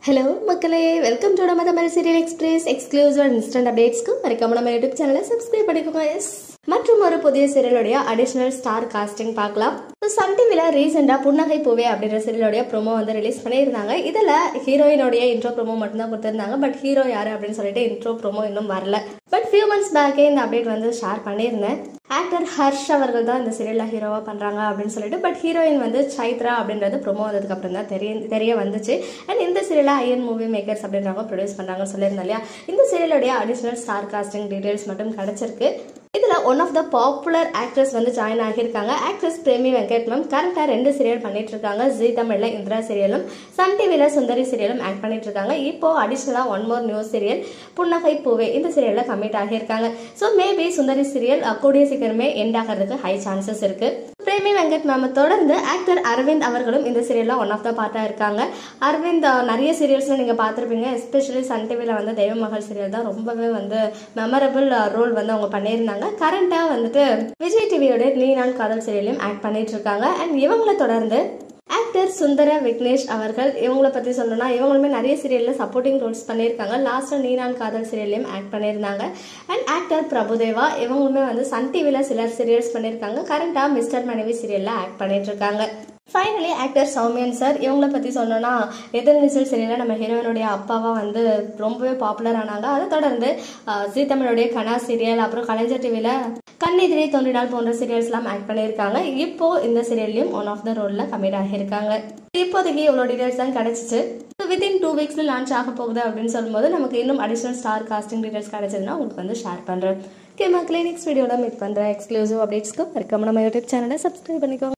Hello, மக்களே welcome to நம்ம Tamil serial express exclusive and instant அப்டேட்ஸ்க்கு மறக்காம நம்ம யூடியூப் சேனலை சப்ஸ்கிரைப் பண்ணிக்கோங்க. மற்றும் ஒரு புதிய சீரியலுடைய அடிஷனல் ஸ்டார் காஸ்டிங் பார்க்கலாம். சன் டிவில ரீசெண்டா புன்னகை பூவே அப்படின்ற சீரியலுடைய ப்ரோமோ வந்து ரிலீஸ் பண்ணியிருந்தாங்க. இதுல ஹீரோயினுடைய இன்ட்ரோ ப்ரோமோ மட்டும் தான் கொடுத்திருந்தாங்க. பட் ஹீரோ யாரு அப்படின்னு சொல்லிட்டு இன்ட்ரோ ப்ரோமோ இன்னும் வரல. பட் ஃபியூ மந்த்ஸ் பேக்கே இந்த அப்டேட் வந்து ஷேர் பண்ணியிருந்தேன். ஆக்டர் ஹர்ஷ் அவர்கள் தான் இந்த சீரியல்ல ஹீரோவா பண்றாங்க அப்படின்னு சொல்லிட்டு. பட் ஹீரோயின் வந்து சைத்ரா அப்படின்றது ப்ரோமோ வந்ததுக்கு அப்புறம் தான் தெரிய வந்துச்சு. அண்ட் இந்த சீரியலை ஐஎன் மூவி மேக்கர்ஸ் அப்படின்றவங்க ப்ரொடியூஸ் பண்றாங்கன்னு சொல்லியிருந்தேன் இல்லையா. இந்த சீரியலுடைய அடிஷனல் ஸ்டார் காஸ்டிங் டீடைல்ஸ் மட்டும் கிடைச்சிருக்கு. இதுல one of the popular actress வந்து ஜாயின் ஆகியிருக்காங்க. ஆக்ட்ரஸ் பிரேமி வெங்கட் மேம் கரெக்டா 2 சீரியல் பண்ணிட்டு இருக்காங்க. ஜி தமிழ்ல இந்திரா சீரியலும் சன் டிவில சுந்தரி சீரியலும் ஆக்ட் பண்ணிட்டு இருக்காங்க. இப்போ அடிஷனலா ஒன் மோர் நியூ சீரியல் புன்னகை பூவே இந்த சீரியல்ல கமிட் ஆகியிருக்காங்க. ஸோ மேபி சுந்தரி சீரியல் கூடிய சீக்கிரமே எண்ட் ஆகிறதுக்கு ஹை சான்சஸ் இருக்கு. பிரேமி வெங்கட் மேம் தொடர்ந்து ஆக்டர் அரவிந்த் அவர்களும் இந்த சீரியல்ல ஒன் ஆஃப் த பார்ட்டா இருக்காங்க. அரவிந்த் நிறைய சீரியல்ஸ்ல நீங்க பார்த்திருப்பீங்க. எஸ்பெஷலி சன் டிவில வந்து தெய்வ மகள் சீரியல் தான் ரொம்பவே வந்து மெமரபிள் ரோல் வந்து அவங்க பண்ணியிருந்தாங்க. கரண்டா வந்துட்டு விஜய் டிவியோட நீ நான் காதல் சீரியலையும் ஆக்ட் பண்ணிட்டு இருக்காங்க. அண்ட் இவங்களை தொடர்ந்து ஆக்டர் சுந்தர விக்னேஷ் அவர்கள், இவங்களை பத்தி சொல்லணும்னா இவங்களுமே நிறைய சீரியல்ல சப்போர்ட்டிங் ரோல்ஸ் பண்ணியிருக்காங்க. லாஸ்டா நீ நான் காதல் சீரியலையும் ஆக்ட் பண்ணியிருந்தாங்க. அண்ட் ஆக்டர் பிரபுதேவா இவங்களுமே வந்து சன் டிவில சில சீரியல்ஸ் பண்ணியிருக்காங்க. கரண்டா மிஸ்டர் மனைவி சீரியல்ல ஆக்ட் பண்ணிட்டு இருக்காங்க. ஃபைனலி ஆக்டர் சௌமியன் சார், இவங்களை பற்றி சொன்னோன்னா எதிர் நீச்சல் சீரியலில் நம்ம ஹீரோயினுடைய அப்பாவா வந்து ரொம்பவே பாப்புலர் ஆனாங்க. அதை தொடர்ந்து ஜி தமிழுடைய கனா சீரியல், அப்புறம் கலைஞர் டிவியில் கண்ணெதிரே தோன்றினால் போன்ற சீரியல்ஸ்லாம் ஆக்ட் பண்ணியிருக்காங்க. இப்போ இந்த சீரியல்லையும் ஒன் ஆஃப் த ரோலில் கமிட் ஆகியிருக்காங்க. இப்போதைக்கு இவ்வளோ டீடைல்ஸ் தான் கிடைச்சிச்சு. வித்தின் 2 வீக்ஸில் லான்ச் ஆக போகுது அப்படின்னு சொல்லும்போது நமக்கு இன்னும் அடிஷனல் ஸ்டார் காஸ்டிங் டீடைல்ஸ் கிடைச்சதுன்னா உங்களுக்கு வந்து ஷேர் பண்ணுறேன். ஓகே மக்களே, நெக்ஸ்ட் வீடியோவில் மீட் பண்ணுறேன். எக்ஸ்க்ளூசிவ் அப்டேட்ஸ்க்கு மறக்காம நம்ம யூடியூப் சேனலை சப்ஸ்கிரைப் பண்ணிக்கோங்க.